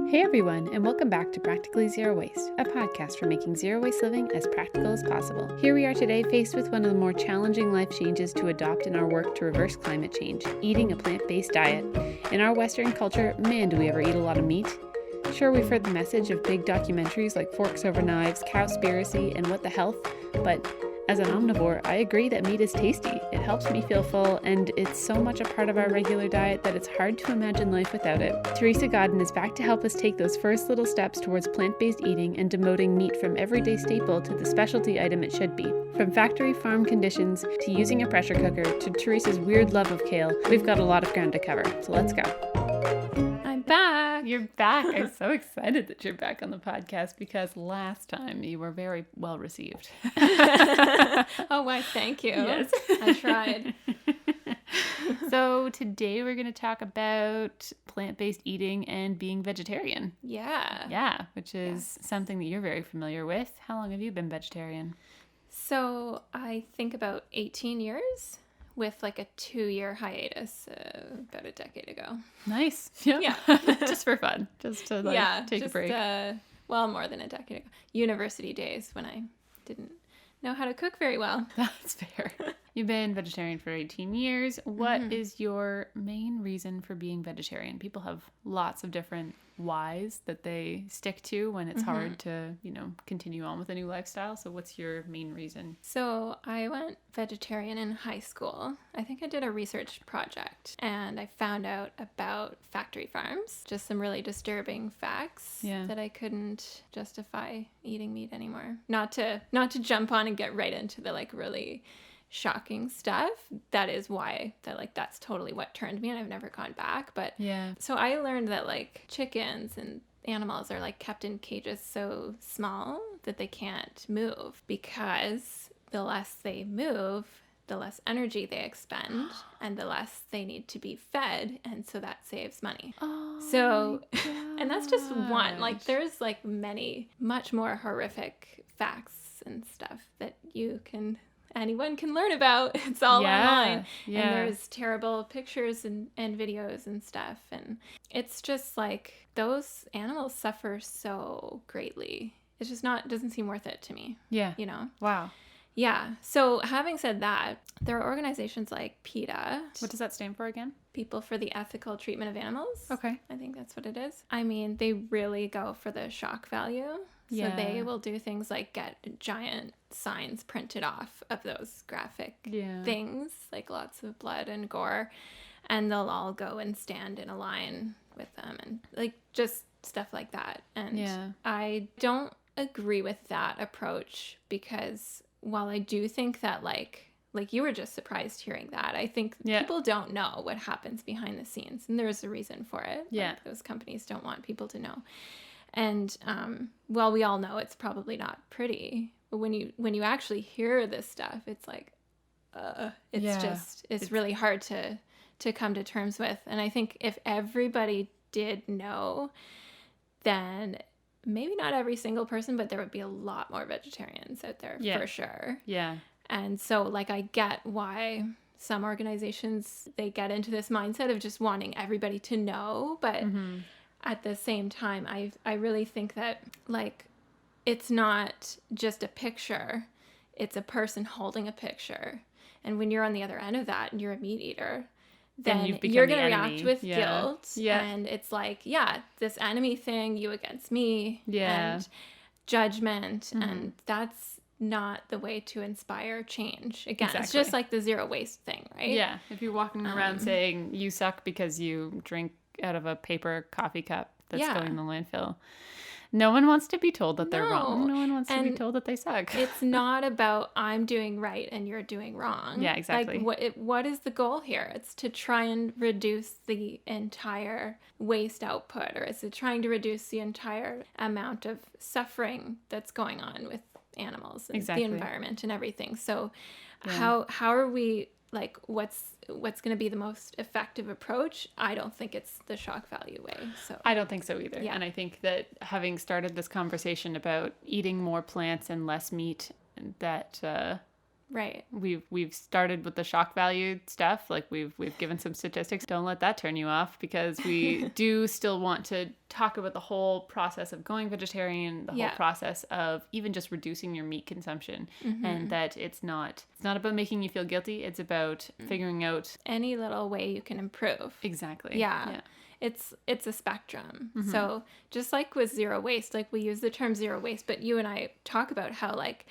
Hey everyone, and welcome back to Practically Zero Waste, a podcast for making zero waste living as practical as possible. Here we are today, faced with one of the more challenging life changes to adopt in our work to reverse climate change, eating a plant-based diet. In our Western culture, man, do we ever eat a lot of meat. Sure, we've heard the message of big documentaries like Forks Over Knives, Cowspiracy, and What the Health, but as an omnivore, I agree that meat is tasty. It helps me feel full, and it's so much a part of our regular diet that it's hard to imagine life without it. Teresa Godden is back to help us take those first little steps towards plant-based eating and demoting meat from everyday staple to the specialty item it should be. From factory farm conditions to using a pressure cooker to Teresa's weird love of kale, we've got a lot of ground to cover, so let's go. Back. You're back. I'm so excited that you're back on the podcast because last time you were very well received. Oh, why, thank you. Yes. I tried. So today we're going to talk about plant-based eating and being vegetarian. Yeah. Which is something that you're very familiar with. How long have you been vegetarian? So I think about 18 years. With like a 2-year hiatus about a decade ago. Nice. Yep. Yeah. Just for fun. Just to take a break. More than a decade ago. University days when I didn't know how to cook very well. That's fair. You've been vegetarian for 18 years. What is your main reason for being vegetarian? People have lots of different whys that they stick to when it's hard to, continue on with a new lifestyle. So what's your main reason? So I went vegetarian in high school. I think I did a research project and I found out about factory farms. Just some really disturbing facts that I couldn't justify eating meat anymore. Not to jump on and get right into the really shocking stuff. That is why that's totally what turned me, and I've never gone back. But so I learned that chickens and animals are kept in cages so small that they can't move, because the less they move, the less energy they expend and the less they need to be fed, and so that saves money. And that's just one. There's many much more horrific facts and stuff that anyone can learn about. It's all online. Yeah. And there's terrible pictures and videos and stuff. And it's just those animals suffer so greatly. It's just doesn't seem worth it to me. Yeah. Wow. Yeah. So having said that, there are organizations like PETA. What does that stand for again? People for the Ethical Treatment of Animals. Okay. I think that's what it is. I mean, they really go for the shock value. So they will do things like get giant signs printed off of those graphic things, lots of blood and gore, and they'll all go and stand in a line with them and just stuff like that. And I don't agree with that approach, because while I do think that you were just surprised hearing that, I think people don't know what happens behind the scenes, and there's a reason for it. Yeah. Those companies don't want people to know. And we all know it's probably not pretty, but when you actually hear this stuff, it's it's really hard to come to terms with. And I think if everybody did know, then maybe not every single person, but there would be a lot more vegetarians out there for sure. Yeah. And so I get why some organizations, they get into this mindset of just wanting everybody to know, but at the same time, I really think that it's not just a picture, it's a person holding a picture. And when you're on the other end of that and you're a meat eater, then you're going to react with guilt. Yeah. And it's this enemy thing, you against me, and judgment. And that's not the way to inspire change. Again, It's just the zero waste thing, right? Yeah. If you're walking around saying you suck because you drink out of a paper coffee cup that's going in the landfill, no one wants to be told that they're wrong. No one wants to be told that they suck. It's not about I'm doing right and you're doing wrong. Yeah, exactly. What is the goal here? It's to try and reduce the entire waste output, or is it trying to reduce the entire amount of suffering that's going on with animals and the environment and everything? So how are we what's going to be the most effective approach? I don't think it's the shock value way. So I don't think so either. Yeah. And I think that having started this conversation about eating more plants and less meat, that Right. We've started with the shock value stuff. Like we've given some statistics. Don't let that turn you off, because we do still want to talk about the whole process of going vegetarian, the whole process of even just reducing your meat consumption, and that it's not about making you feel guilty. It's about figuring out any little way you can improve. Exactly. Yeah. It's a spectrum. So just like with zero waste, like we use the term zero waste, but you and I talk about how like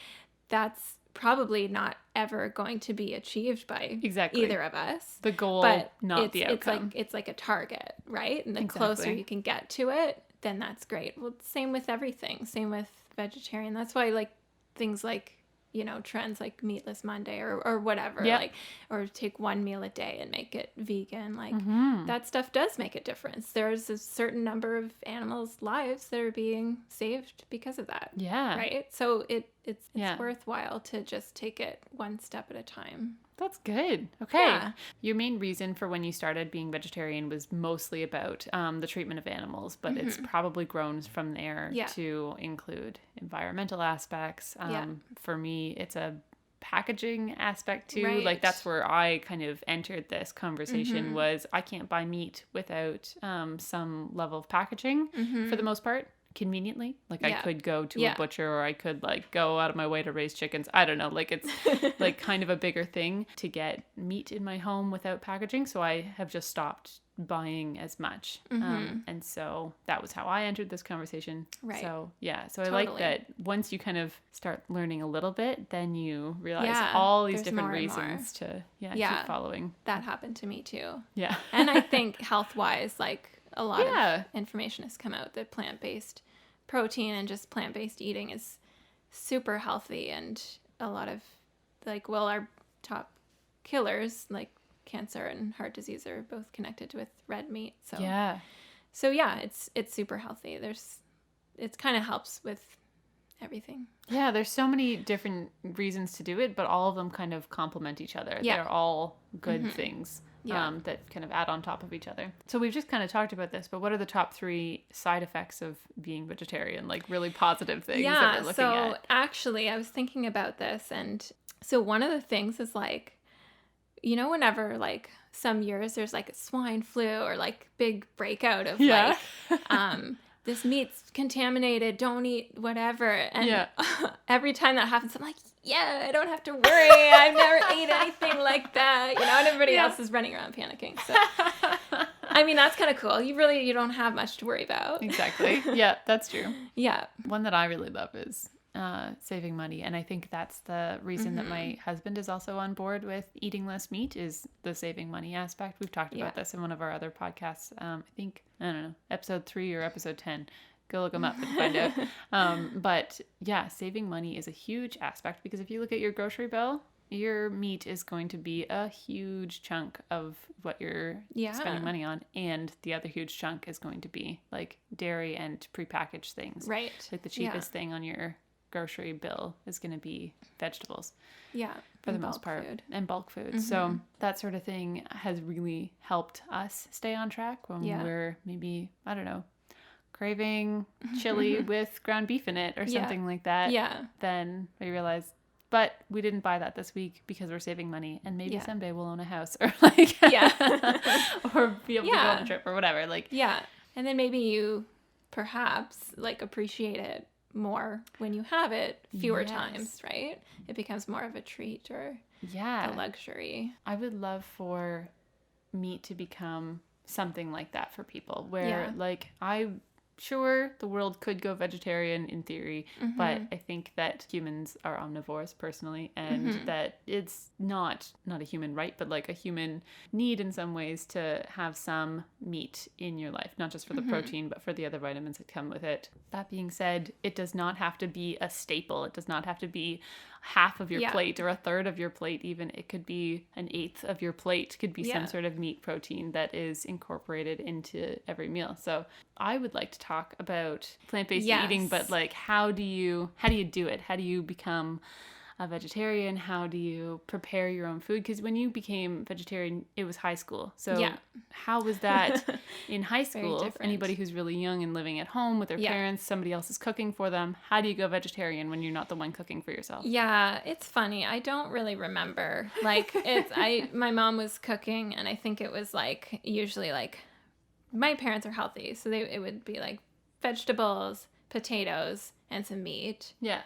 that's probably not ever going to be achieved by either of us. The goal, but not the outcome. It's like a target, right? And the closer you can get to it, then that's great. Well, same with everything. Same with vegetarian. That's why like things like, you know, trends like Meatless Monday or whatever, like, or take one meal a day and make it vegan. Like that stuff does make a difference. There's a certain number of animals' lives that are being saved because of that. Yeah. Right. So it's worthwhile to just take it one step at a time. That's good. Okay. Yeah. Your main reason for when you started being vegetarian was mostly about the treatment of animals, but it's probably grown from there to include environmental aspects. For me, it's a packaging aspect too. Right. Like that's where I kind of entered this conversation was I can't buy meat without some level of packaging for the most part. Conveniently, like I could go to a butcher, or I could like go out of my way to raise chickens. I don't know, like it's like kind of a bigger thing to get meat in my home without packaging, so I have just stopped buying as much. And so that was how I entered this conversation. Right. So so I like that once you kind of start learning a little bit, then you realize all these different reasons to keep following. That happened to me too. Yeah. And I think health-wise, like a lot of information has come out that plant-based protein and just plant-based eating is super healthy, and a lot of like, well, our top killers like cancer and heart disease are both connected with red meat. So it's super healthy. It kind of helps with everything. Yeah, there's so many different reasons to do it, but all of them kind of complement each other. Yeah. They're all good things. That kind of add on top of each other. So we've just kind of talked about this, but what are the top 3 side effects of being vegetarian? Like really positive things that we're looking at. So actually I was thinking about this, and so one of the things is like, you know, whenever like some years there's like a swine flu or like big breakout of like, this meat's contaminated, don't eat whatever. And every time that happens, I'm like, I don't have to worry. I've never ate anything like that. You know, and everybody else is running around panicking. So, I mean, that's kind of cool. You don't have much to worry about. Exactly. Yeah, that's true. Yeah. One that I really love is saving money. And I think that's the reason that my husband is also on board with eating less meat, is the saving money aspect. We've talked about this in one of our other podcasts. I think, I don't know, episode 3 or episode 10. Go look them up and find out. But yeah, saving money is a huge aspect, because if you look at your grocery bill, your meat is going to be a huge chunk of what you're spending money on. And the other huge chunk is going to be like dairy and prepackaged things. Right. Like the cheapest thing on your grocery bill is going to be vegetables. Yeah. For the most part. Food. And bulk food. So that sort of thing has really helped us stay on track when we're maybe, I don't know, craving chili with ground beef in it or something like that. Yeah. Then we realized, but we didn't buy that this week because we're saving money, and maybe someday we'll own a house or like or be able to go on a trip or whatever. Like and then maybe you perhaps like appreciate it more when you have it fewer times, right? It becomes more of a treat or a luxury. I would love for meat to become something like that for people, where like sure, the world could go vegetarian in theory, but I think that humans are omnivores personally, and that it's not a human right, but like a human need in some ways to have some meat in your life, not just for the protein, but for the other vitamins that come with it. That being said, it does not have to be a staple. It does not have to be half of your plate or a third of your plate even. It could be an eighth of your plate, could be some sort of meat protein that is incorporated into every meal. So I would like to talk about plant-based eating, but like how do you do it? How do you become a vegetarian? How do you prepare your own food? Because when you became vegetarian, it was high school. So how was that in high school? Anybody who's really young and living at home with their parents, somebody else is cooking for them. How do you go vegetarian when you're not the one cooking for yourself? Yeah, it's funny. I don't really remember. Like, my mom was cooking, and I think it was like, usually like, my parents are healthy, so it would be like vegetables, potatoes, and some meat. Yeah.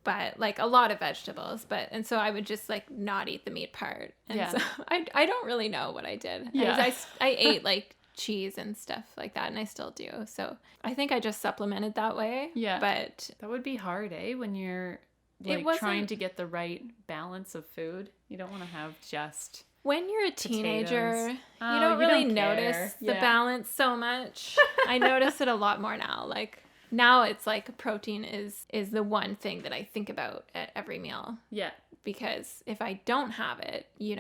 But like a lot of vegetables, and so I would just like not eat the meat part. And so I don't really know what I did. Yeah. I ate like cheese and stuff like that, and I still do. So I think I just supplemented that way. Yeah. But that would be hard, when you're like trying to get the right balance of food. You don't want to have just... When you're a teenager, you don't really notice the balance so much. I notice it a lot more now. Like, now it's like protein is the one thing that I think about at every meal. Yeah. Because if I don't have it, you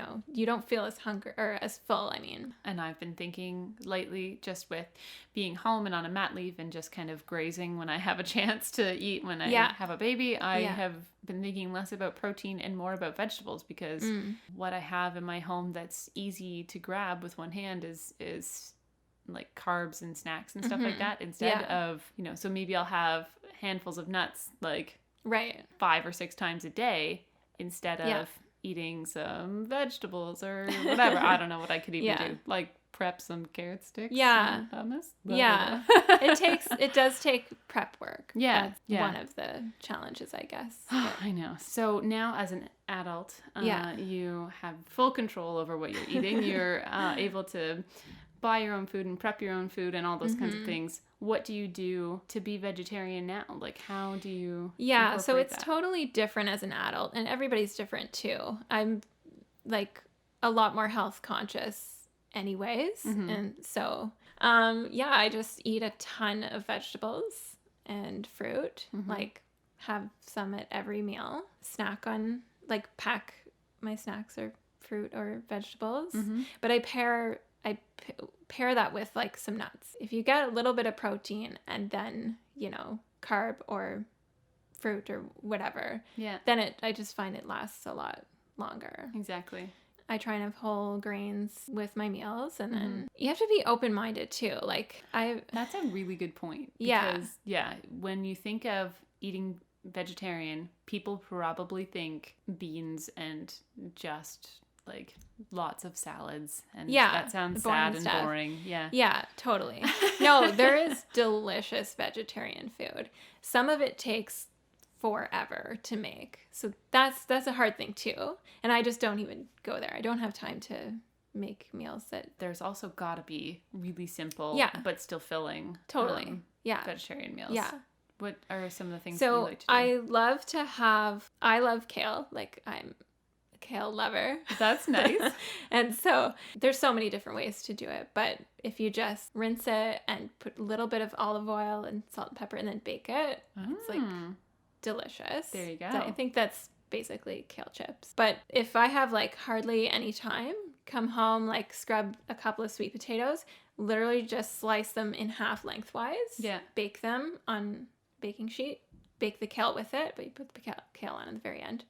don't feel as hungry or as full, I mean. And I've been thinking lately, just with being home and on a mat leave and just kind of grazing when I have a chance to eat when I have a baby, I have been thinking less about protein and more about vegetables, because what I have in my home that's easy to grab with one hand is like carbs and snacks and stuff like that, instead of, so maybe I'll have handfuls of nuts like 5 or 6 times a day, instead of eating some vegetables or whatever. I don't know what I could even do. Like prep some carrot sticks and hummus. Yeah. It does take prep work. Yeah. That's one of the challenges, I guess. I know. So now as an adult, you have full control over what you're eating. You're able to buy your own food and prep your own food and all those kinds of things. What do you do to be vegetarian now? Like, how do you so it's totally different as an adult, and everybody's different too. I'm like a lot more health conscious anyways. And so, I just eat a ton of vegetables and fruit, like have some at every meal, pack my snacks or fruit or vegetables, but I pair that with like some nuts. If you get a little bit of protein and then, carb or fruit or whatever, then I just find it lasts a lot longer. Exactly. I try and have whole grains with my meals, and then you have to be open-minded too. Like that's a really good point. Because, when you think of eating vegetarian, people probably think beans and just like lots of salads, and that sounds sad and boring. Yeah, totally. No, there is delicious vegetarian food. Some of it takes forever to make, so that's a hard thing too, and I just don't even go there. I don't have time to make meals that... There's also gotta be really simple but still filling vegetarian meals. What are some of the things that you like to do? I love kale. Like, I'm kale lover. That's nice. And so there's so many different ways to do it, but if you just rinse it and put a little bit of olive oil and salt and pepper and then bake it, it's like delicious. There you go. So I think that's basically kale chips. But if I have like hardly any time, come home, like scrub a couple of sweet potatoes, literally just slice them in half lengthwise, bake them on baking sheet, bake the kale with it, but you put the kale on at the very end.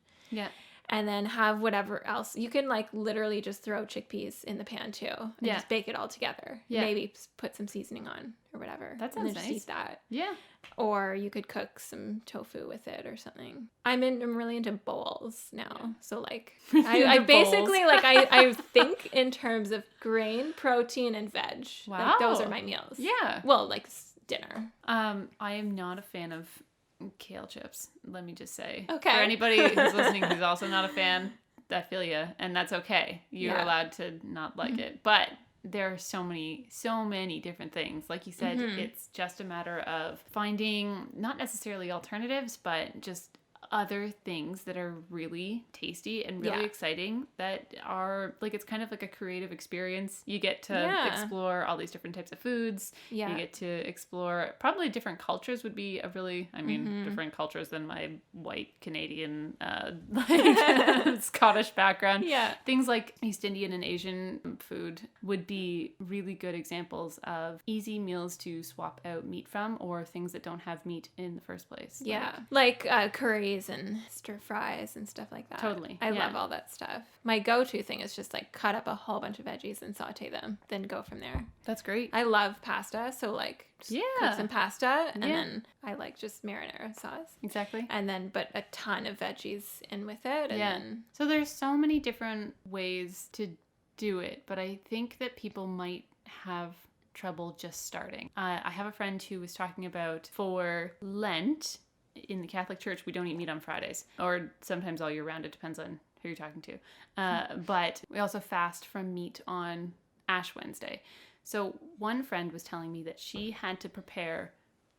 And then have whatever else. You can like literally just throw chickpeas in the pan too, and just bake it all together. Maybe put some seasoning on or whatever. That sounds and then nice. Just eat that. Yeah. Or you could cook some tofu with it or something. I'm really into bowls now. So like I basically like I think in terms of grain, protein, and veg. Wow. Like, those are my meals. Yeah. Well, like dinner. I am not a fan of kale chips, let me just say. Okay. For anybody who's listening who's also not a fan, I feel you, and that's okay. You're allowed to not like it. But there are so many different things. Like you said, it's just a matter of finding not necessarily alternatives, but just other things that are really tasty and really exciting, that are like, it's kind of like a creative experience. You get to explore all these different types of foods. You get to explore probably different cultures would be a really, I mean, different cultures than my white Canadian, like Scottish background. Things like East Indian and Asian food would be really good examples of easy meals to swap out meat from, or things that don't have meat in the first place. Like curries veggies and stir fries and stuff like that. Totally. I love all that stuff. My go-to thing is just like cut up a whole bunch of veggies and saute them, then go from there. That's great. I love pasta, so like cook some pasta and then I like just marinara sauce. Exactly. And then but a ton of veggies in with it. And then So there's so many different ways to do it, but I think that people might have trouble just starting. I have a friend who was talking about for Lent in the Catholic Church, we don't eat meat on Fridays, or sometimes all year round. It depends on who you're talking to. But we also fast from meat on Ash Wednesday. So one friend was telling me that she had to prepare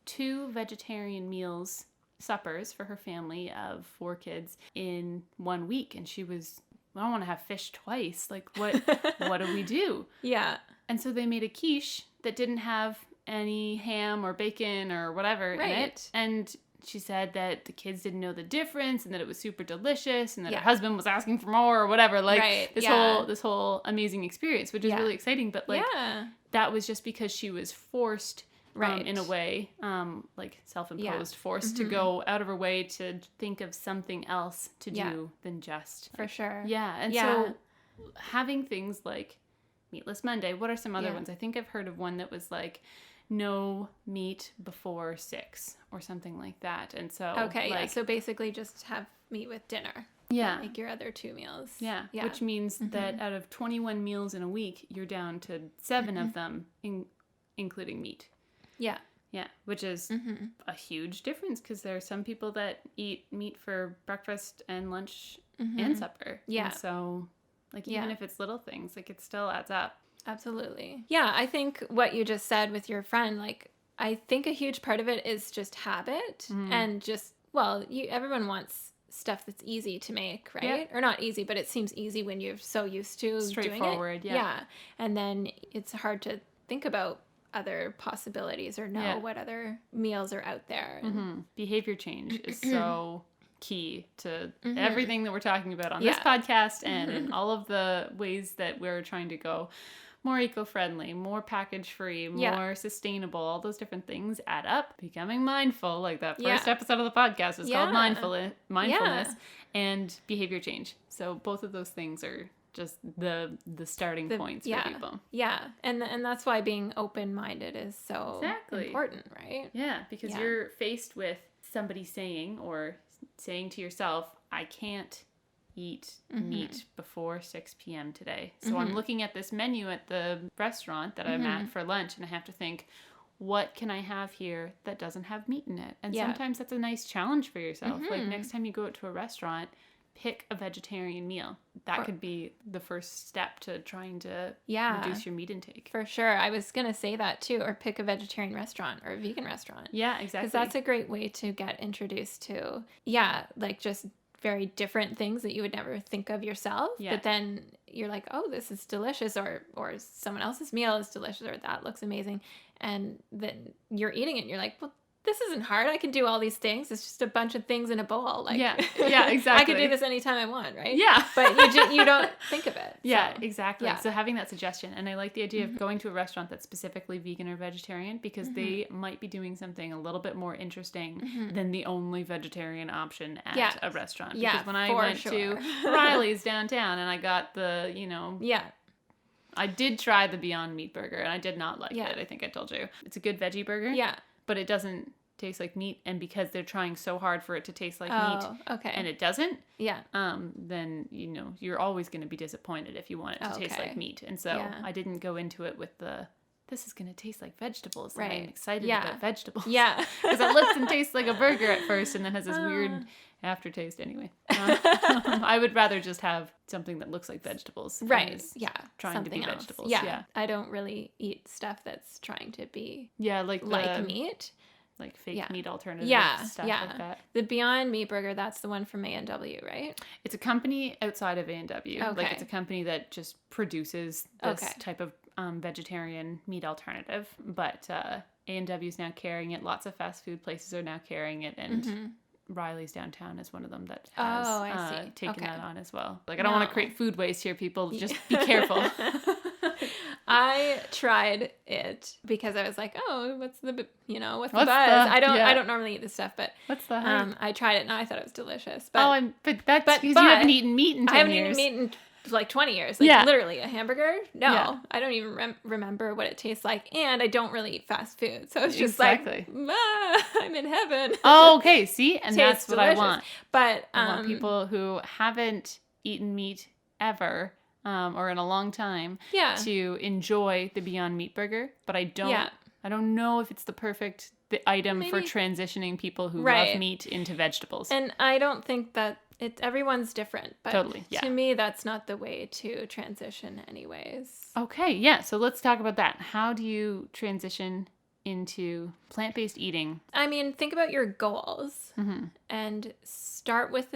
2 vegetarian meals, suppers for her family of 4 kids in 1 week. And she was, I don't want to have fish twice. Like, what do we do? Yeah. And so they made a quiche that didn't have any ham or bacon or whatever in it. And she said that the kids didn't know the difference and that it was super delicious and that her husband was asking for more or whatever. Like this whole amazing experience, which is really exciting. But like that was just because she was forced in a way, like self-imposed, forced to go out of her way to think of something else to do than just. For sure. Yeah. And so having things like Meatless Monday, what are some other ones? I think I've heard of one that was like no meat before 6 or something like that. And so so basically just have meat with dinner. Yeah. Like your other 2 meals. Yeah. Which means that out of 21 meals in a week, you're down to 7 of them, including meat. Yeah. Yeah. Which is a huge difference because there are some people that eat meat for breakfast and lunch and supper. Yeah. And so like even if it's little things, like it still adds up. Absolutely. Yeah. I think what you just said with your friend, like I think a huge part of it is just habit and just, everyone wants stuff that's easy to make, right? Yeah. Or not easy, but it seems easy when you're so used to doing it. Straightforward, yeah. And then it's hard to think about other possibilities or know what other meals are out there. And behavior change is so key to everything that we're talking about on this podcast and in all of the ways that we're trying to go more eco-friendly, more package-free, more sustainable. All those different things add up. Becoming mindful, like that first episode of the podcast is called mindfulness and behavior change. So both of those things are just the starting points for people. Yeah. And that's why being open-minded is so important, right? Yeah, because you're faced with somebody saying to yourself, I can't eat meat before 6 p.m. today. So I'm looking at this menu at the restaurant that I'm at for lunch and I have to think, what can I have here that doesn't have meat in it? And sometimes that's a nice challenge for yourself. Like next time you go out to a restaurant, pick a vegetarian meal. That could be the first step to trying to reduce your meat intake. For sure. I was going to say that too, or pick a vegetarian restaurant or a vegan restaurant. Yeah, exactly. Because that's a great way to get introduced to, like just very different things that you would never think of yourself. Yeah. But then you're like, oh, this is delicious, or someone else's meal is delicious, or that looks amazing. And then you're eating it and you're like, well, this isn't hard. I can do all these things. It's just a bunch of things in a bowl. Like, yeah, exactly. I can do this anytime I want, right? Yeah. But you don't think of it. Yeah, exactly. Yeah. So having that suggestion. And I like the idea of going to a restaurant that's specifically vegan or vegetarian because they might be doing something a little bit more interesting than the only vegetarian option at a restaurant. Because when I went to Riley's downtown and I got the, I did try the Beyond Meat burger and I did not like it. I think I told you. It's a good veggie burger. Yeah. But it doesn't taste like meat, and because they're trying so hard for it to taste like meat, and it doesn't, then you're always going to be disappointed if you want it to taste like meat. And so I didn't go into it with this is going to taste like vegetables. Right. And I'm excited about vegetables. Yeah. Because it looks and tastes like a burger at first, and then has this weird aftertaste anyway. I would rather just have something that looks like vegetables. Right. Yeah. Trying something to be else. Vegetables. Yeah. I don't really eat stuff that's trying to be like meat. Like fake meat alternative stuff like that. The Beyond Meat burger, that's the one from A&W, right? It's a company outside of A&W. Okay. Like it's a company that just produces this type of vegetarian meat alternative. But A&W is now carrying it. Lots of fast food places are now carrying it. And Riley's downtown is one of them that has taken that on as well. Like I don't want to create food waste here, people. Just be careful. I tried it because I was like, oh, what's the buzz? I don't normally eat this stuff, but what's the hype? I tried it and I thought it was delicious. But, but that's because you haven't eaten meat in 10 years. I haven't eaten meat in like 20 years. Like literally a hamburger? No. I don't even remember what it tastes like. And I don't really eat fast food. So it's just like, I'm in heaven. Oh, okay. See? And that's what delicious. I want. But I want people who haven't eaten meat ever or in a long time to enjoy the Beyond Meat burger. But I don't know if it's the perfect item for transitioning people who love meat into vegetables. And I don't think that everyone's different, but totally, to me, that's not the way to transition anyways. Okay, yeah. So let's talk about that. How do you transition into plant-based eating? I mean, think about your goals and start with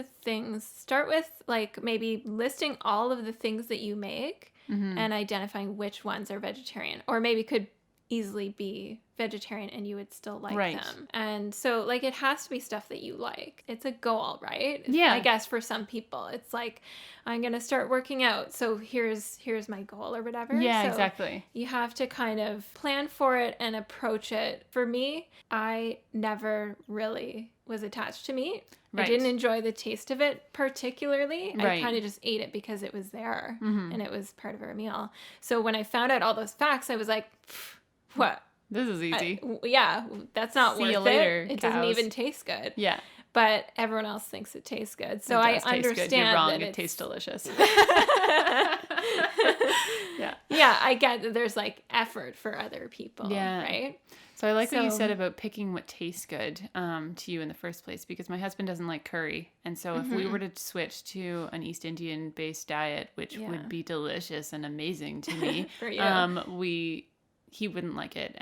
like maybe listing all of the things that you make and identifying which ones are vegetarian, or maybe could easily be vegetarian and you would still like them. And so like it has to be stuff that you like. It's a goal, right? Yeah. I guess for some people it's like, I'm gonna start working out, so here's my goal or whatever. Yeah, so exactly. You have to kind of plan for it and approach it. For me, I never really was attached to meat. I didn't enjoy the taste of it particularly. I kind of just ate it because it was there and it was part of our meal. So when I found out all those facts, I was like, what? This is easy. That's not worth you later, it. It doesn't even taste good. Yeah. But everyone else thinks it tastes good. So I understand good. You're wrong. that it tastes delicious. Yeah, I get that there's like effort for other people, right? So I like what you said about picking what tastes good to you in the first place, because my husband doesn't like curry. And so if we were to switch to an East Indian-based diet, which would be delicious and amazing to me, for you. He wouldn't like it.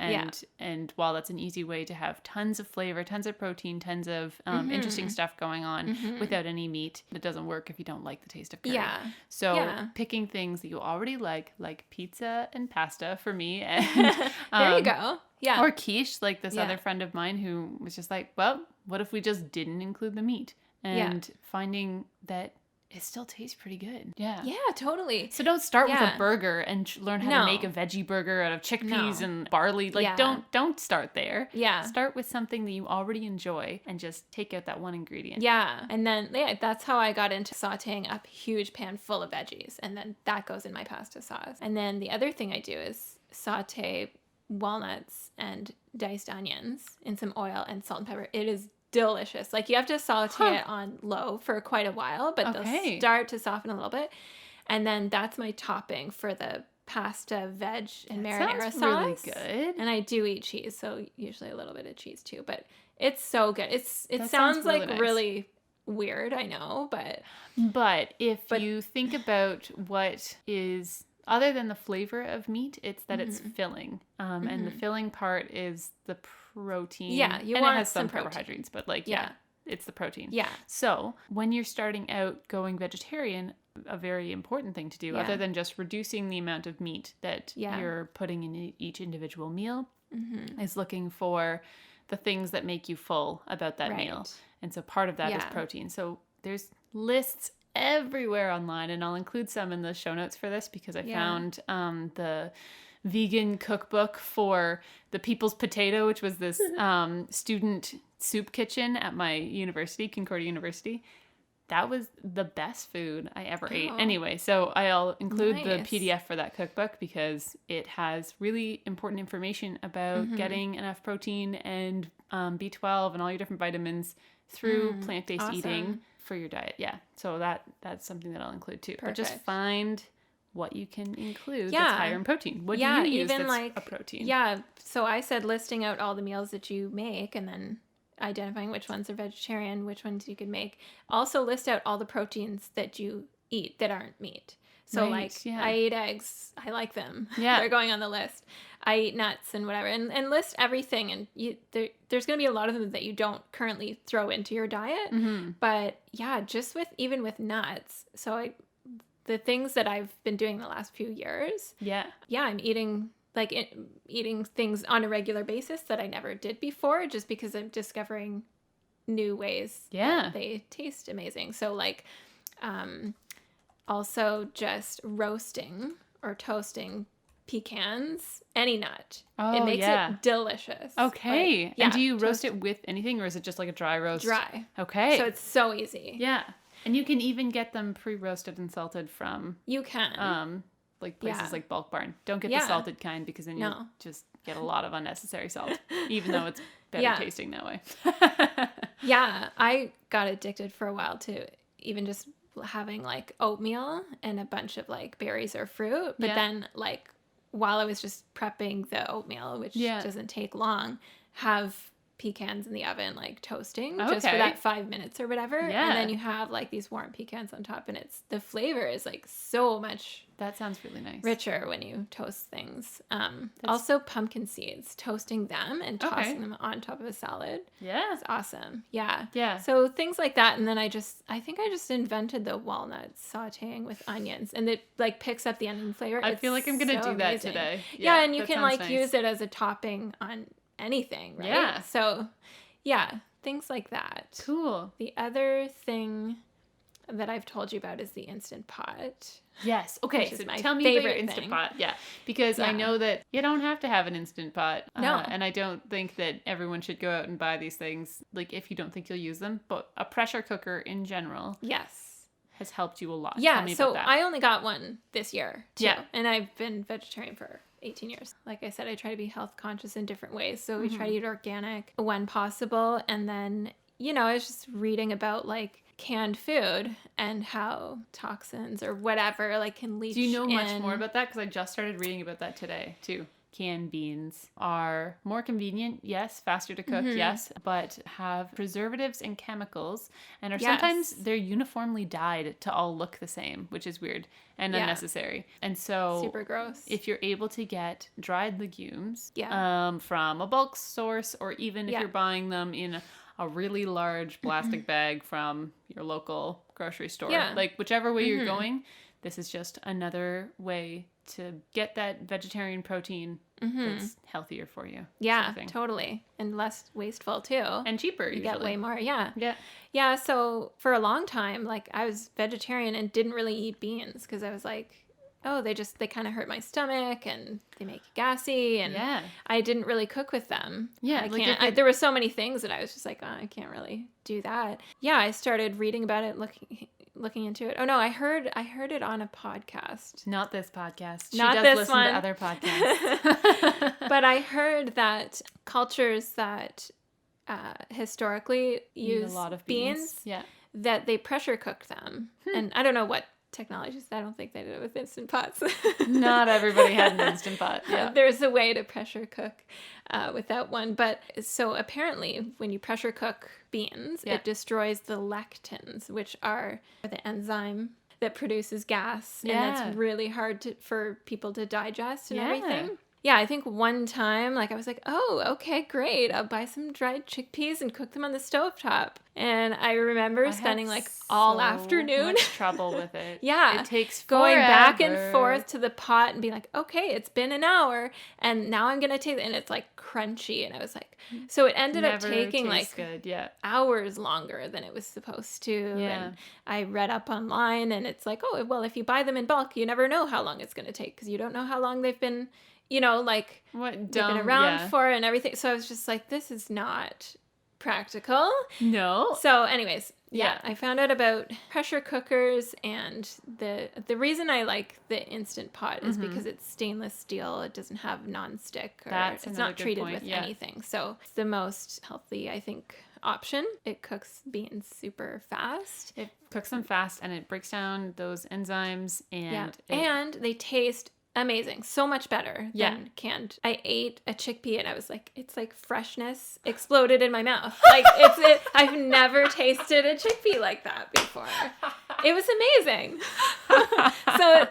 And while that's an easy way to have tons of flavor, tons of protein, tons of interesting stuff going on without any meat, it doesn't work if you don't like the taste of curry. Yeah. So picking things that you already like pizza and pasta for me. And, there you go. Yeah. Or quiche, like this other friend of mine who was just like, well, what if we just didn't include the meat? And finding that it still tastes pretty good. Yeah. Yeah, totally. So don't start with a burger and learn how to make a veggie burger out of chickpeas and barley. Like don't start there. Yeah. Start with something that you already enjoy and just take out that one ingredient. Yeah. And then that's how I got into sauteing a huge pan full of veggies, and then that goes in my pasta sauce. And then the other thing I do is saute walnuts and diced onions in some oil and salt and pepper. It is delicious. Like you have to saute it on low for quite a while, but they'll start to soften a little bit. And then that's my topping for the pasta, veg, and marinara sauce. Really good. And I do eat cheese, so usually a little bit of cheese too. But it's so good. It sounds like nice. Really weird, I know, but if you think about what is other than the flavor of meat, it's that it's filling. And the filling part is the protein. Yeah, you and want it has some protein. Carbohydrates, but it's the protein. Yeah. So when you're starting out going vegetarian, a very important thing to do, other than just reducing the amount of meat that you're putting in each individual meal, is looking for the things that make you full about that meal. And so part of that is protein. So there's lists everywhere online, and I'll include some in the show notes for this because I found the vegan cookbook for the People's Potato, which was this student soup kitchen at my university, Concordia University. That was the best food I ever ate. Anyway, so I'll include the PDF for that cookbook because it has really important information about getting enough protein and B12 and all your different vitamins through plant-based eating for your diet. Yeah. So that's something that I'll include too. Perfect. But just find what you can include that's higher in protein. What do you use that's a protein? Yeah. So I said listing out all the meals that you make and then identifying which ones are vegetarian, which ones you could make. Also list out all the proteins that you eat that aren't meat. So I eat eggs. I like them. Yeah. They're going on the list. I eat nuts and whatever. And list everything. And there's going to be a lot of them that you don't currently throw into your diet. But yeah, just even with nuts. So the things that I've been doing the last few years. Yeah, I'm eating things on a regular basis that I never did before just because I'm discovering new ways that they taste amazing. So also just roasting or toasting pecans, any nut. Oh, it makes it delicious. Okay. Like, and do you roast it with anything, or is it just like a dry roast? Dry. Okay. So it's so easy. Yeah. And you can even get them pre-roasted and salted from... You can. Like places like Bulk Barn. Don't get the salted kind, because then you just get a lot of unnecessary salt, even though it's better tasting that way. Yeah. I got addicted for a while to even just having like oatmeal and a bunch of like berries or fruit. But then like while I was just prepping the oatmeal, which doesn't take long, have pecans in the oven, like toasting just for that 5 minutes or whatever. Yeah. And then you have like these warm pecans on top, and the flavor is like so much. That sounds really nice. Richer when you toast things. Also pumpkin seeds, toasting them and tossing them on top of a salad. Yeah. It's awesome. Yeah. Yeah. So things like that. And then I think I just invented the walnuts sauteing with onions, and it like picks up the onion flavor. I feel like I'm going to do that today. Yeah. And you can like use it as a topping on anything, right? Yeah. So, yeah, things like that. Cool. The other thing that I've told you about is the Instant Pot. Yes. Okay. So tell me about your Instant Pot. Yeah. Because I know that you don't have to have an Instant Pot. No. And I don't think that everyone should go out and buy these things, like, if you don't think you'll use them. But a pressure cooker in general. Yes. Has helped you a lot. Yeah. Tell me so about that. I only got one this year, too. Yeah. And I've been vegetarian for 18 years. Like I said, I try to be health conscious in different ways. So we try to eat organic when possible. And then, I was just reading about like canned food and how toxins or whatever like can leach in. Do you know much more about that? Because I just started reading about that today too. Canned beans are more convenient, yes, faster to cook, yes, but have preservatives and chemicals, and are sometimes they're uniformly dyed to all look the same, which is weird and unnecessary. And so super gross. If you're able to get dried legumes from a bulk source, or even if you're buying them in a really large plastic bag from your local grocery store, like whichever way you're going, this is just another way to get that vegetarian protein that's healthier for you. Yeah, sort of totally. And less wasteful too. And cheaper usually. You get way more, Yeah, so for a long time, like I was vegetarian and didn't really eat beans because I was like, oh, they kind of hurt my stomach and they make you gassy, and I didn't really cook with them. Yeah. There were so many things that I was just like, oh, I can't really do that. Yeah, I started reading about it, looking into it. Oh no, I heard it on a podcast. Not this podcast. She Not does this listen one. to other podcasts. But I heard that cultures that historically use a lot of beans, that they pressure cook them. And I don't know what technologies. I don't think they did it with Instant Pots. Not everybody had an Instant Pot. Yeah. There's a way to pressure cook without one. But so apparently when you pressure cook beans, it destroys the lectins, which are the enzyme that produces gas. And that's really hard for people to digest and everything. Yeah, I think one time, like, I was like, oh, okay, great. I'll buy some dried chickpeas and cook them on the stovetop. And I remember spending, like, all afternoon. Much trouble with it. It takes going back and forth to the pot and being like, okay, it's been an hour, and now I'm going to taste it. And it's, like, crunchy. And I was like, so it ended up taking, like, hours longer than it was supposed to. Yeah. And I read up online, and it's like, oh, well, if you buy them in bulk, you never know how long it's going to take because you don't know how long they've been... like they've been around for and everything. So I was just like, this is not practical. No. So anyways, I found out about pressure cookers, and the reason I like the Instant Pot is because it's stainless steel. It doesn't have nonstick, or it's not treated with anything. So it's the most healthy, I think, option. It cooks beans super fast. It cooks them fast, and it breaks down those enzymes, and and they taste amazing. So much better than canned. I ate a chickpea and I was like, it's like freshness exploded in my mouth. Like I've never tasted a chickpea like that before. It was amazing. So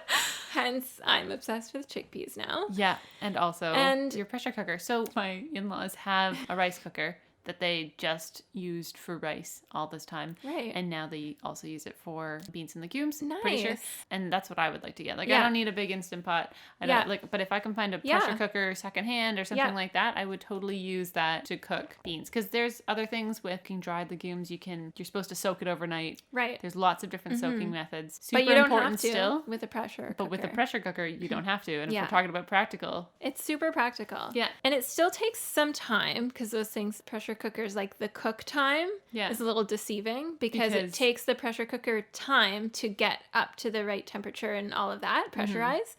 hence I'm obsessed with chickpeas now. Yeah. And also your pressure cooker. So my in-laws have a rice cooker that they just used for rice all this time. Right. And now they also use it for beans and legumes. Nice. Pretty sure. And that's what I would like to get. Like, I don't need a big Instant Pot. I don't but if I can find a pressure cooker secondhand or something like that, I would totally use that to cook beans. Because there's other things with cooking dried legumes. You're supposed to soak it overnight. Right. There's lots of different soaking methods. Super but you don't important have to still. with a pressure cooker. But with a pressure cooker, you don't have to. And if we're talking about practical. It's super practical. Yeah. And it still takes some time because those things, pressure cookers, like the cook time is a little deceiving because it takes the pressure cooker time to get up to the right temperature and all of that, pressurize.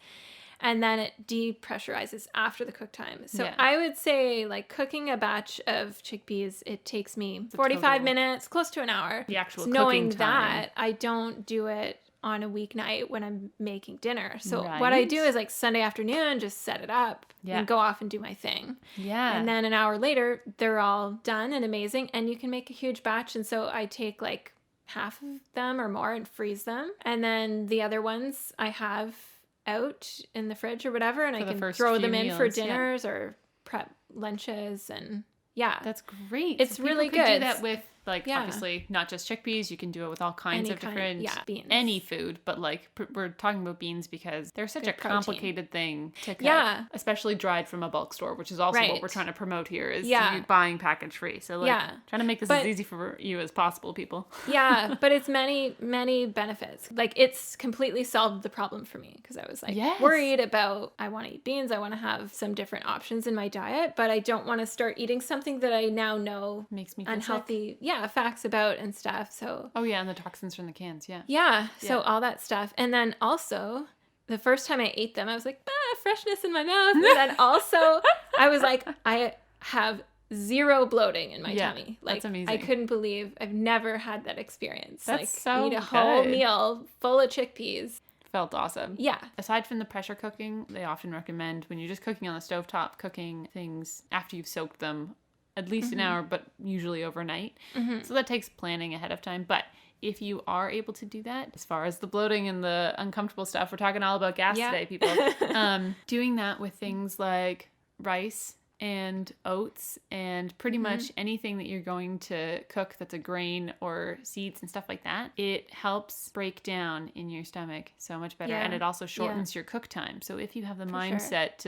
And then it depressurizes after the cook time. So I would say like cooking a batch of chickpeas, it takes me 45 minutes, close to an hour. The actual knowing cooking time. that, I don't do it on a weeknight when I'm making dinner. So what I do is like Sunday afternoon, just set it up and go off and do my thing. Yeah. And then an hour later, they're all done and amazing. And you can make a huge batch. And so I take like half of them or more and freeze them. And then the other ones I have out in the fridge or whatever. And I can throw them in for dinners or prep lunches. And that's great. It's really good. You can do that with like obviously not just chickpeas. You can do it with all kinds of different beans. Any food, but like we're talking about beans because they're such a complicated thing to cook, especially dried from a bulk store, which is also what we're trying to promote here is you buying package free. So like trying to make this as easy for you as possible, people. But it's many benefits. Like it's completely solved the problem for me because I was like worried about I want to eat beans, I want to have some different options in my diet, but I don't want to start eating something that I now know makes me feel unhealthy. Sick. Facts about and stuff. So and the toxins from the cans. So all that stuff. And then also the first time I ate them, I was like, freshness in my mouth. And then also I was like, I have zero bloating in my tummy. Like that's amazing. I couldn't believe I've never had that experience. That's like so eat a whole meal full of chickpeas. Felt awesome. Yeah. Aside from the pressure cooking, they often recommend when you're just cooking on the stovetop, cooking things after you've soaked them at least an hour, but usually overnight. So that takes planning ahead of time. But if you are able to do that, as far as the bloating and the uncomfortable stuff, we're talking all about gas today, people. Doing that with things like rice and oats and pretty much anything that you're going to cook that's a grain or seeds and stuff like that, it helps break down in your stomach so much better. And it also shortens your cook time. So if you have the mindset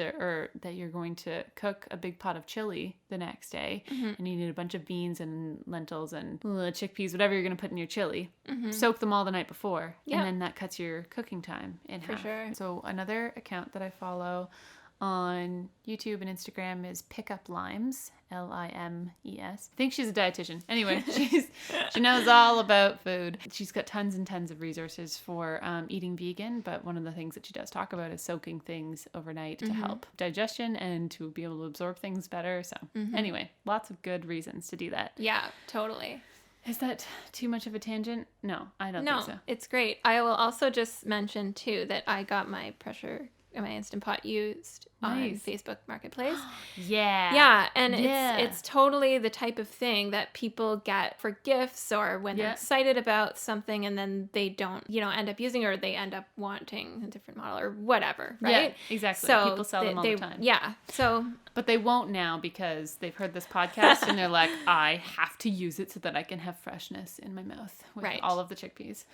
that you're going to cook a big pot of chili the next day and you need a bunch of beans and lentils and chickpeas, whatever you're going to put in your chili, soak them all the night before. And then that cuts your cooking time in half. So another account that I follow on YouTube and Instagram is Pickup Limes, Limes. I think she's a dietitian. Anyway, she knows all about food. She's got tons and tons of resources for eating vegan, but one of the things that she does talk about is soaking things overnight to help digestion and to be able to absorb things better. So anyway, lots of good reasons to do that. Yeah, totally. Is that too much of a tangent? No, I don't think so. No, it's great. I will also just mention too that I got my Instant Pot used on Facebook Marketplace. And it's totally the type of thing that people get for gifts or when they're excited about something and then they don't, end up using or they end up wanting a different model or whatever, right? Yeah, exactly. So people sell them all the time. Yeah. But they won't now because they've heard this podcast and they're like, I have to use it so that I can have freshness in my mouth with all of the chickpeas.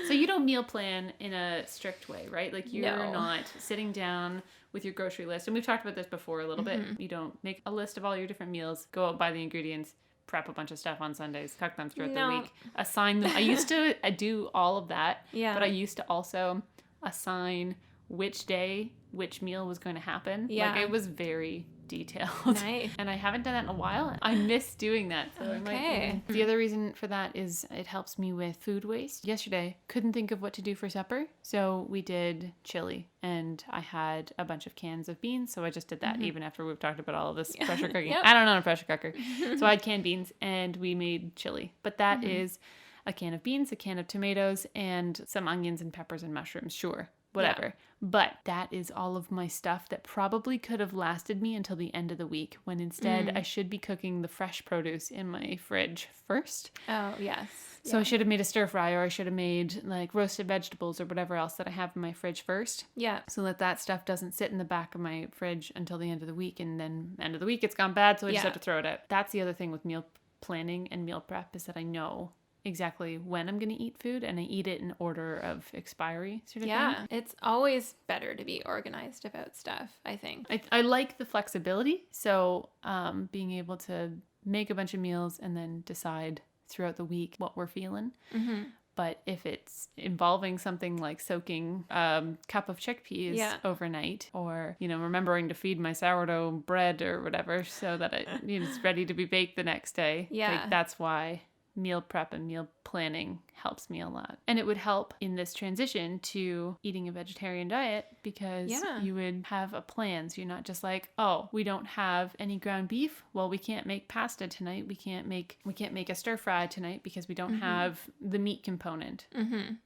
So you don't meal plan in a strict way, right? Like you're not sitting down with your grocery list. And we've talked about this before a little bit. You don't make a list of all your different meals, go out, buy the ingredients, prep a bunch of stuff on Sundays, cook them throughout the week, assign them. I do all of that. Yeah. But I used to also assign which day, which meal was going to happen. Yeah. Like it was very detailed. Nice. And I haven't done that in a while. I miss doing that. So okay. The other reason for that is it helps me with food waste. Yesterday, couldn't think of what to do for supper. So we did chili and I had a bunch of cans of beans. So I just did that even after we've talked about all of this pressure cooking. I don't know a pressure cooker. So I had canned beans and we made chili. But that is a can of beans, a can of tomatoes, and some onions and peppers and mushrooms. Sure. whatever. Yeah. But that is all of my stuff that probably could have lasted me until the end of the week, when instead I should be cooking the fresh produce in my fridge first. Oh, yes. So I should have made a stir fry, or I should have made like roasted vegetables or whatever else that I have in my fridge first. Yeah. So that stuff doesn't sit in the back of my fridge until the end of the week. And then end of the week, it's gone bad. So I just have to throw it out. That's the other thing with meal planning and meal prep, is that I know exactly when I'm going to eat food, and I eat it in order of expiry sort of thing. Yeah, it's always better to be organized about stuff, I think. I like the flexibility. So being able to make a bunch of meals and then decide throughout the week what we're feeling. Mm-hmm. But if it's involving something like soaking a cup of chickpeas overnight, or, remembering to feed my sourdough bread or whatever so that it's ready to be baked the next day, like, that's why meal prep and meal planning helps me a lot. And it would help in this transition to eating a vegetarian diet, because you would have a plan. So you're not just like, oh, we don't have any ground beef, well, we can't make pasta tonight, we can't make a stir fry tonight because we don't have the meat component.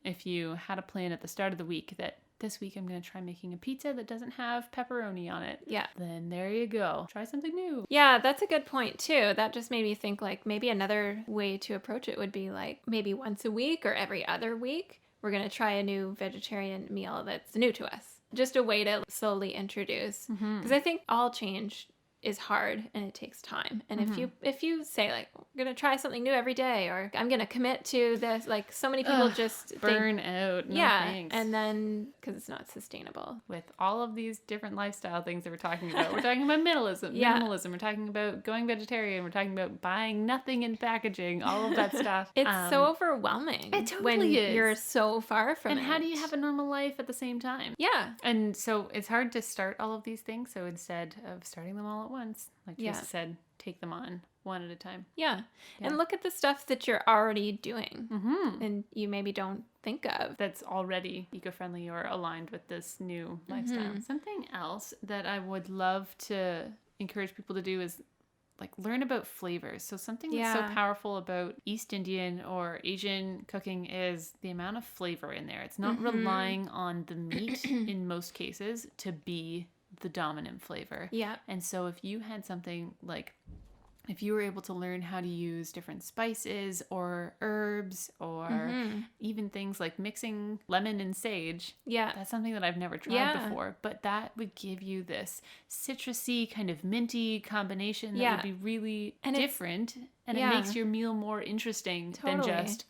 If you had a plan at the start of the week that this week I'm going to try making a pizza that doesn't have pepperoni on it. Yeah. Then there you go. Try something new. Yeah, that's a good point too. That just made me think, like, maybe another way to approach it would be like maybe once a week or every other week, we're going to try a new vegetarian meal that's new to us. Just a way to slowly introduce. Because I think all change is hard and it takes time. And if you say, like, I'm going to try something new every day, or I'm going to commit to this, like, so many people just burn out. No, thanks. And then because it's not sustainable. With all of these different lifestyle things that we're talking about, we're talking about minimalism, we're talking about going vegetarian, we're talking about buying nothing in packaging, all of that stuff. It's so overwhelming. It totally when is. You're so far from it. And how do you have a normal life at the same time? Yeah. And so it's hard to start all of these things. So instead of starting them all at once, like Tracy said, take them on one at a time. Yeah. And look at the stuff that you're already doing and you maybe don't think of. That's already eco-friendly or aligned with this new lifestyle. Something else that I would love to encourage people to do is, like, learn about flavors. So something that's so powerful about East Indian or Asian cooking is the amount of flavor in there. It's not relying on the meat in most cases to be the dominant flavor. Yeah. And so if you had something like, if you were able to learn how to use different spices or herbs or even things like mixing lemon and sage. Yeah. That's something that I've never tried before, but that would give you this citrusy kind of minty combination that would be really different. And it makes your meal more interesting than just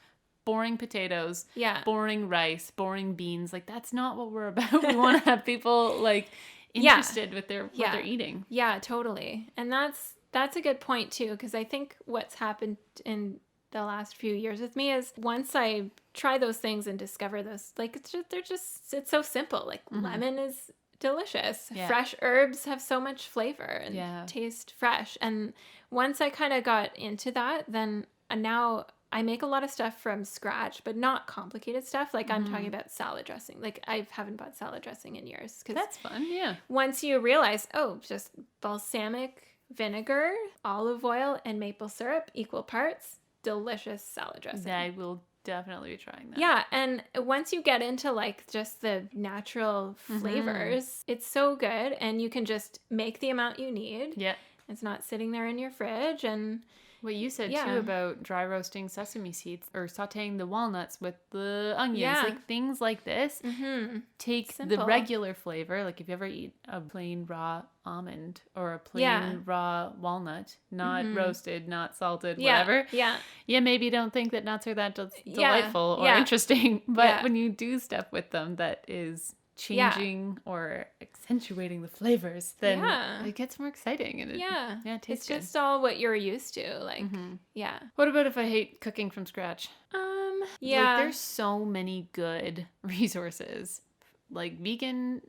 boring potatoes, boring rice, boring beans. Like, that's not what we're about. We want to have people, like, interested with what they're eating. Yeah, totally. And that's a good point too, because I think what's happened in the last few years with me is once I try those things and discover those, like, it's so simple. Like, lemon is delicious. Yeah. Fresh herbs have so much flavor and taste fresh. And once I kind of got into that, then now I make a lot of stuff from scratch, but not complicated stuff. Like, I'm talking about salad dressing. Like, I haven't bought salad dressing in years. That's fun, yeah. Once you realize, just balsamic vinegar, olive oil, and maple syrup, equal parts, delicious salad dressing. I will definitely be trying that. Yeah, and once you get into, like, just the natural flavors, it's so good, and you can just make the amount you need. Yeah. It's not sitting there in your fridge, and what you said too about dry roasting sesame seeds or sauteing the walnuts with the onions, like things like this, take the regular flavor. Like, if you ever eat a plain raw almond or a plain raw walnut, not roasted, not salted, whatever. Yeah. Yeah, maybe you don't think that nuts are that delightful or interesting, but when you do stuff with them that is changing or accentuating the flavors, then it gets more exciting and it tastes it's good. Just all what you're used to, like What about if I hate cooking from scratch? Like, there's so many good resources, like vegan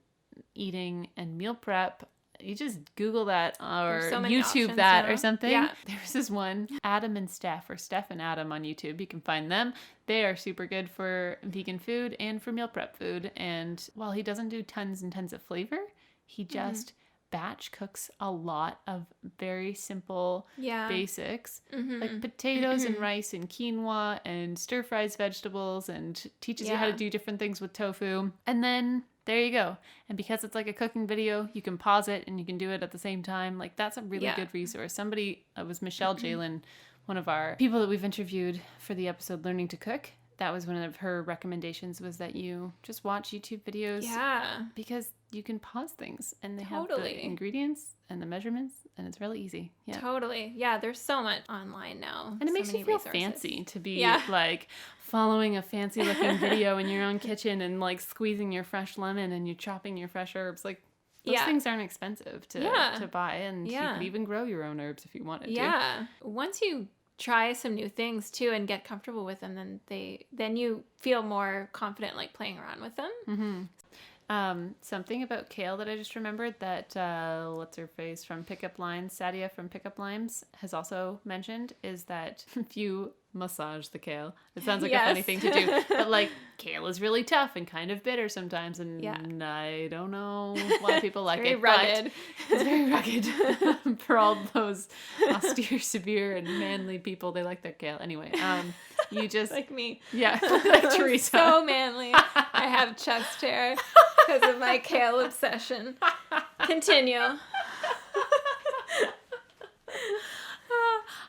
eating and meal prep. You just Google that or so YouTube that or something. Yeah. There's this one, Adam and Steph, or Steph and Adam on YouTube. You can find them. They are super good for vegan food and for meal prep food. And while he doesn't do tons and tons of flavor, he just batch cooks a lot of very simple basics, like potatoes and rice and quinoa, and stir fries vegetables, and teaches you how to do different things with tofu. And then there you go. And because it's like a cooking video, you can pause it and you can do it at the same time. Like, that's a really good resource. Somebody, it was Michelle Jalen, one of our people that we've interviewed for the episode Learning to Cook. That was one of her recommendations, was that you just watch YouTube videos. Yeah. Because you can pause things and they have the ingredients and the measurements, and it's really easy. Yeah. Totally. Yeah, there's so much online now. And it makes you feel fancy to be like following a fancy looking video in your own kitchen and like squeezing your fresh lemon and you're chopping your fresh herbs. Like, those things aren't expensive to buy, and you could even grow your own herbs if you wanted to. Yeah. Once you try some new things too and get comfortable with them, then you feel more confident like playing around with them. Mm-hmm. Something about kale that I just remembered that what's her face from Pickup Lines, Sadia from Pickup Lines, has also mentioned, is that if you massage the kale, it sounds like a funny thing to do, but like kale is really tough and kind of bitter sometimes, and I don't know why people like it. Rugged. It's very rugged. For all those austere, severe, and manly people, they like their kale. Anyway, you just like me. Yeah, like Teresa. So manly. I have chest hair because of my kale obsession. Continue.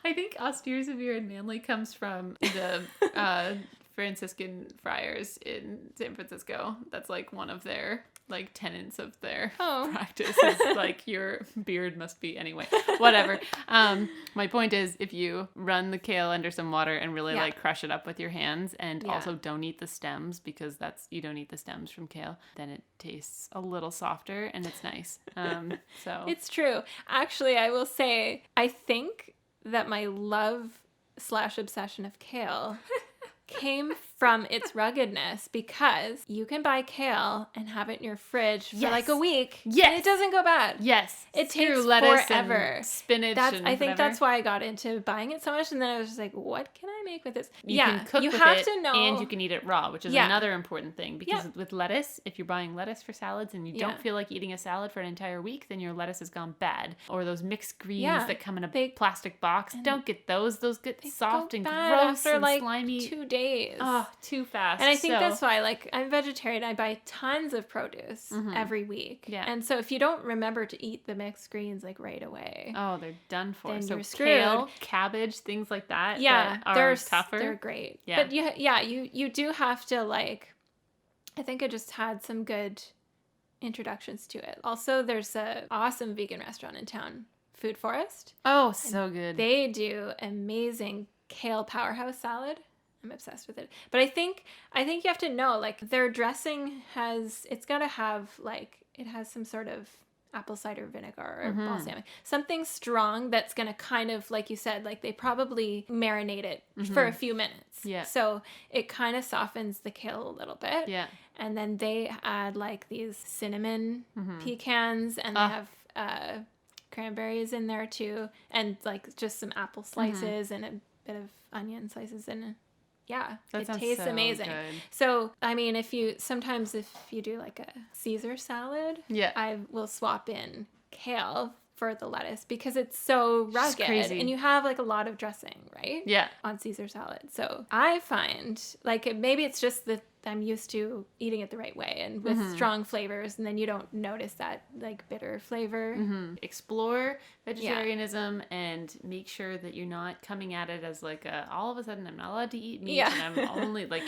I think austere, severe, and manly comes from the Franciscan friars in San Francisco. That's like one of their like tenets of their practice. Is like your beard must be anyway. Whatever. My point is, if you run the kale under some water and really like crush it up with your hands, and also don't eat the stems, because you don't eat the stems from kale, then it tastes a little softer and it's nice. So it's true. Actually, I will say, I think that my love/obsession of kale came from its ruggedness, because you can buy kale and have it in your fridge for like a week. And it doesn't go bad. It takes lettuce forever. And spinach and I think that's why I got into buying it so much. And then I was just like, what can I make with this? You can cook with it, and you can eat it raw, which is another important thing, because with lettuce, if you're buying lettuce for salads and you don't feel like eating a salad for an entire week, then your lettuce has gone bad. Or those mixed greens that come in a big plastic box, don't get those. Those get soft and gross after and like slimy. 2 days. Oh, too fast. And I think that's why, like, I'm vegetarian. I buy tons of produce every week. Yeah. And so if you don't remember to eat the mixed greens like right away, they're done for. Then so you're screwed. Kale, cabbage, things like that. Yeah, they're tougher. They're great. Yeah. But you do have to, like, I think I just had some good introductions to it. Also, there's an awesome vegan restaurant in town, Food Forest. Oh, so good. They do amazing kale powerhouse salad. I'm obsessed with it. But I think you have to know, like, their dressing it's got to have, like, it has some sort of apple cider vinegar or balsamic. Something strong that's going to kind of, like you said, like, they probably marinate it for a few minutes. Yeah. So it kind of softens the kale a little bit. Yeah. And then they add, like, these cinnamon pecans, and they have cranberries in there too, and, like, just some apple slices and a bit of onion slices in it. Yeah, it tastes amazing. Good. So, I mean, if you do like a Caesar salad, I will swap in kale for the lettuce, because it's so rugged, and you have like a lot of dressing, right? Yeah. On Caesar salad. So I find, like, maybe it's just that I'm used to eating it the right way and with strong flavors, and then you don't notice that, like, bitter flavor. Explore vegetarianism and make sure that you're not coming at it as like all of a sudden I'm not allowed to eat meat and I'm only like,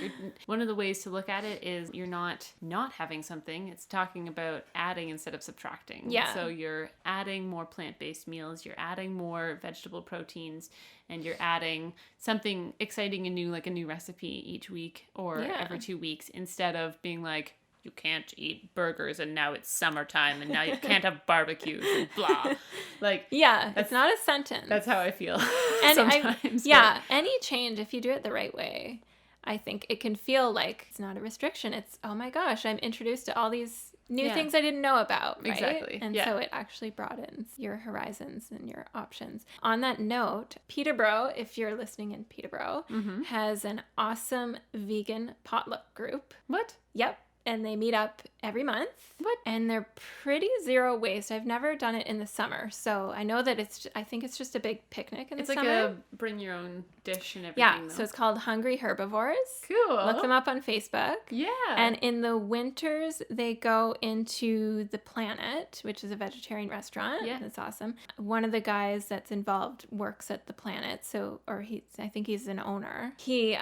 one of the ways to look at it is you're not having something. It's talking about adding instead of subtracting. Yeah. So you're adding more plant-based meals, you're adding more vegetable proteins, and you're adding something exciting and new, like a new recipe each week or every 2 weeks, instead of being like, you can't eat burgers and now it's summertime and now you can't have barbecues and blah. Like, it's not a sentence. That's how I feel and sometimes. Any change, if you do it the right way, I think it can feel like it's not a restriction. It's, oh my gosh, I'm introduced to all these new things I didn't know about, right? Exactly. And so it actually broadens your horizons and your options. On that note, Peterborough, if you're listening in Peterborough, has an awesome vegan potluck group. What? Yep. And they meet up every month. What? And they're pretty zero waste. I've never done it in the summer. So I know that I think it's just a big picnic in the summer. It's like a bring your own dish and everything. Yeah. Though. So it's called Hungry Herbivores. Cool. Look them up on Facebook. Yeah. And in the winters, they go into the Planet, which is a vegetarian restaurant. Yeah. That's awesome. One of the guys that's involved works at the Planet. I think he's an owner. He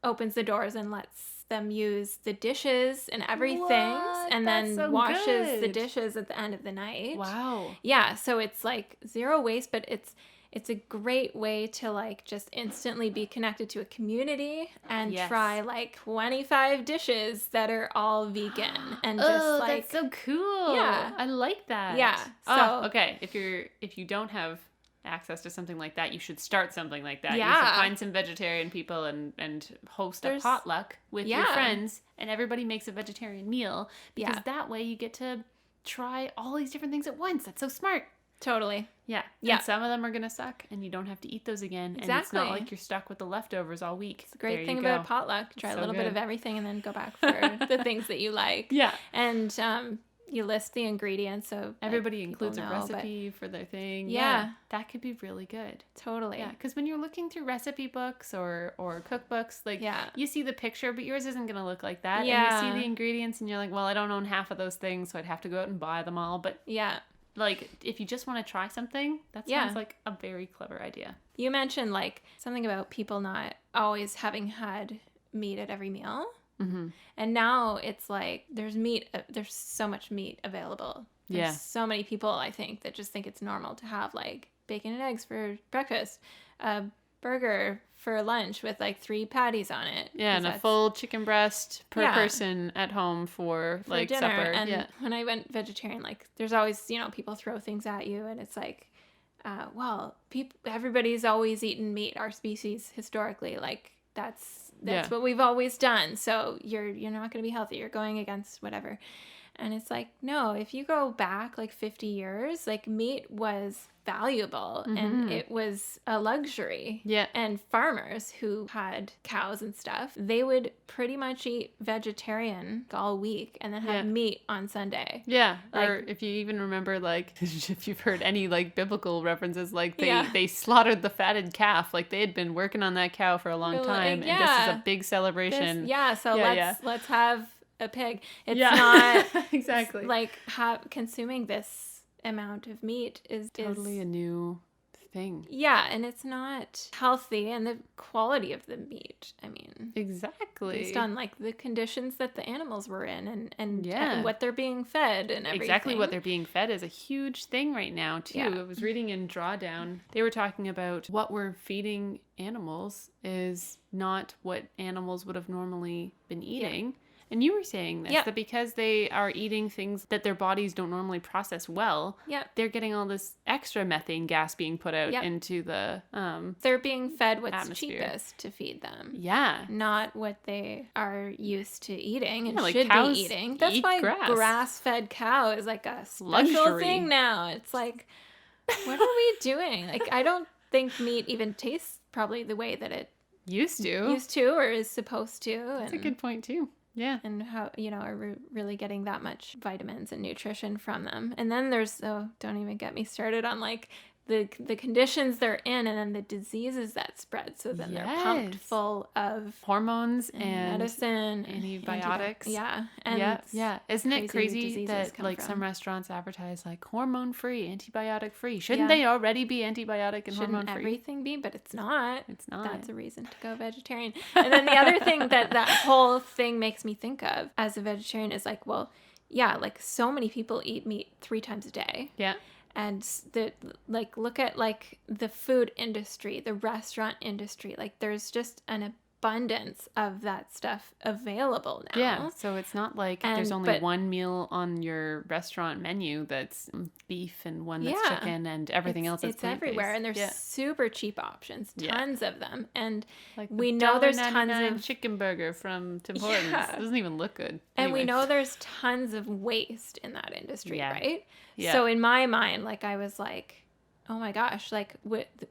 opens the doors and lets them use the dishes and everything. What? And That's then so washes good. the dishes at the end of the night. Wow. Yeah. So it's like zero waste, but it's a great way to like just instantly be connected to a community and try like 25 dishes that are all vegan and just like that's so cool. Yeah. I like that. Yeah. So okay. If you don't have access to something like that, you should start something like that. Yeah. You should find some vegetarian people and host a potluck with your friends, and everybody makes a vegetarian meal, because that way you get to try all these different things at once. That's so smart. Totally. Yeah. Yeah. And some of them are going to suck, and you don't have to eat those again. Exactly. And it's not like you're stuck with the leftovers all week. It's a great thing about a potluck. Try a little bit of everything and then go back for the things that you like. Yeah. And you list the ingredients, so everybody includes a recipe for their thing. Yeah. That could be really good. Totally. Yeah, because when you're looking through recipe books or cookbooks, like you see the picture, but yours isn't going to look like that. Yeah. And you see the ingredients and you're like, well, I don't own half of those things, so I'd have to go out and buy them all. But like, if you just want to try something, that sounds like a very clever idea. You mentioned like something about people not always having had meat at every meal. Mm-hmm. And now it's like there's so much meat available. There's so many people, I think, that just think it's normal to have like bacon and eggs for breakfast, a burger for lunch with like 3 patties on it. Yeah, and a full chicken breast per person at home for like dinner. supper. And when I went vegetarian, like there's always, people throw things at you, and it's like, everybody's always eaten meat, our species historically, like that's what we've always done. So you're not going to be healthy. You're going against whatever. And it's like, no, if you go back like 50 years, like meat was valuable and it was a luxury. Yeah. And farmers who had cows and stuff, they would pretty much eat vegetarian all week and then have meat on Sunday. Yeah. Like, or if you even remember, like, if you've heard any like biblical references, like they slaughtered the fatted calf. Like they had been working on that cow for a long time. And this is a big celebration. Let's have a pig. It's not exactly like consuming this amount of meat is totally a new thing. Yeah, and it's not healthy, and the quality of the meat, I mean, exactly based on like the conditions that the animals were in and what they're being fed and everything. Exactly what they're being fed is a huge thing right now too. I was reading in Drawdown, they were talking about what we're feeding animals is not what animals would have normally been eating. And you were saying this, that because they are eating things that their bodies don't normally process well, they're getting all this extra methane gas being put out into the they're being fed what's atmosphere. Cheapest to feed them. Yeah. Not what they are used to eating and like should be eating. That's why grass-fed cow is like a special luxury thing now. It's like, what are we doing? Like, I don't think meat even tastes probably the way that it used to or is supposed to. That's a good point too. Yeah. And how, are we really getting that much vitamins and nutrition from them? And then there's, don't even get me started on like the conditions they're in and then the diseases that spread. So then they're pumped full of hormones and medicine, antibiotics. And Isn't it crazy that like some restaurants advertise like hormone free, antibiotic free? Shouldn't they already be antibiotic and hormone free? Shouldn't everything be? But it's not. It's not. That's a reason to go vegetarian. And then the other thing that whole thing makes me think of as a vegetarian is like, like so many people eat meat 3 times a day. Yeah. And look at like the food industry, the restaurant industry, like there's just an abundance of that stuff available now. Yeah, so it's not like there's only one meal on your restaurant menu that's beef and one that's chicken and everything else that's plant-based. Everywhere, and there's super cheap options, tons of them. And like we know there's tons of chicken burger from Tim Hortons. It doesn't even look good. And we know there's tons of waste in that industry, right? Yeah. So in my mind, like I was like, oh my gosh, like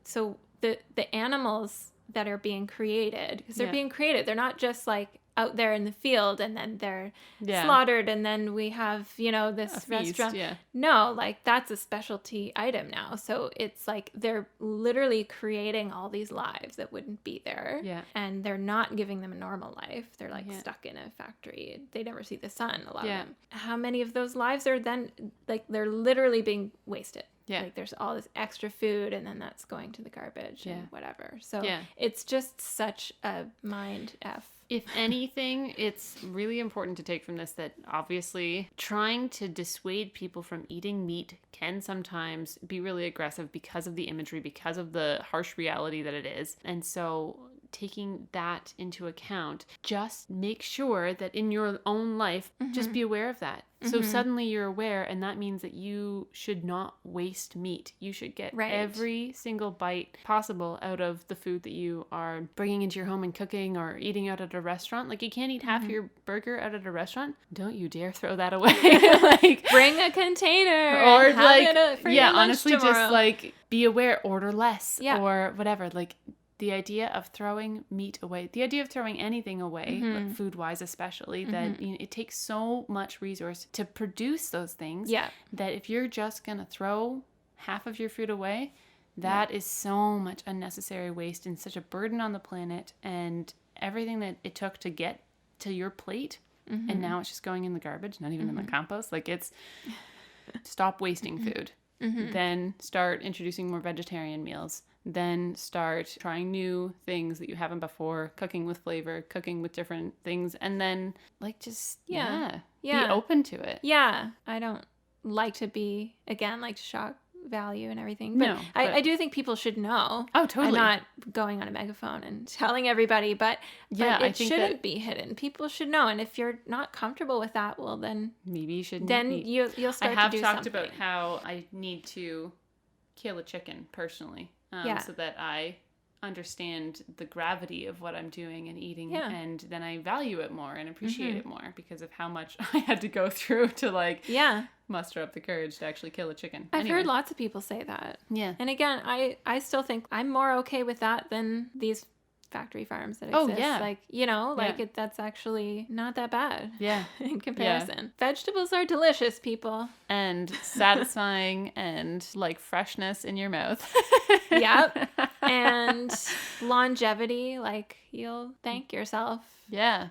so the animals that are being created, because they're being created, they're not just like out there in the field and then they're slaughtered and then we have, this restaurant. Yeah. No, like that's a specialty item now. So it's like they're literally creating all these lives that wouldn't be there. Yeah. And they're not giving them a normal life. They're like stuck in a factory. They never see the sun, a lot of them. How many of those lives are then, like, they're literally being wasted? Yeah. Like there's all this extra food and then that's going to the garbage and whatever. So it's just such a mind F. If anything, it's really important to take from this that obviously trying to dissuade people from eating meat can sometimes be really aggressive because of the imagery, because of the harsh reality that it is. And so taking that into account, just make sure that in your own life, just be aware of that. So suddenly you're aware, and that means that you should not waste meat. You should get every single bite possible out of the food that you are bringing into your home and cooking or eating out at a restaurant. Like, you can't eat half your burger out at a restaurant. Don't you dare throw that away. Like, bring a container or and have it for your lunch honestly, tomorrow. Just like be aware, order less or whatever. Like, the idea of throwing meat away, the idea of throwing anything away, like food-wise especially, that it takes so much resource to produce those things that if you're just going to throw half of your food away, that is so much unnecessary waste and such a burden on the planet and everything that it took to get to your plate. And now it's just going in the garbage, not even in the compost. Like, it's stop wasting food. Then start introducing more vegetarian meals. Then start trying new things that you haven't before, cooking with flavor, cooking with different things, and then like just be open to it. Yeah. I don't like to be, again, like shock value and everything, but, I do think people should know. Oh, totally. I'm not going on a megaphone and telling everybody, but it shouldn't be hidden. People should know, and if you're not comfortable with that, well, then maybe you shouldn't. Then you'll start to do something. I have talked about how I need to kill a chicken personally. So that I understand the gravity of what I'm doing and eating, and then I value it more and appreciate it more because of how much I had to go through to muster up the courage to actually kill a chicken. I've heard lots of people say that. Yeah. And again, I still think I'm more okay with that than these factory farms that exist. Like, that's actually not that bad in comparison. Vegetables are delicious, people. And satisfying and like freshness in your mouth. Yep. And longevity, like you'll thank yourself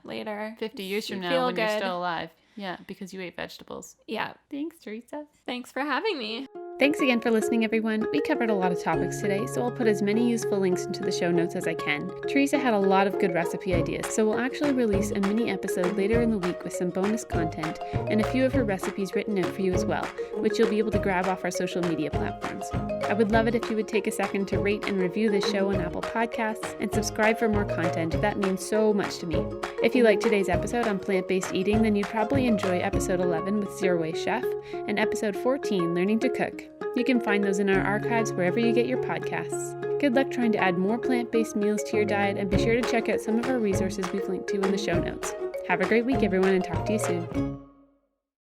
later. 50 years from now when you're still alive. Yeah, because you ate vegetables. Yeah. Thanks, Teresa. Thanks for having me. Thanks again for listening, everyone. We covered a lot of topics today, so I'll put as many useful links into the show notes as I can. Teresa had a lot of good recipe ideas, so we'll actually release a mini episode later in the week with some bonus content and a few of her recipes written out for you as well, which you'll be able to grab off our social media platforms. I would love it if you would take a second to rate and review this show on Apple Podcasts and subscribe for more content. That means so much to me. If you liked today's episode on plant-based eating, then you'd probably enjoy episode 11 with Zero Waste Chef and episode 14, Learning to Cook. You can find those in our archives wherever you get your podcasts. Good luck trying to add more plant-based meals to your diet, and be sure to check out some of our resources we've linked to in the show notes. Have a great week, everyone, and talk to you soon.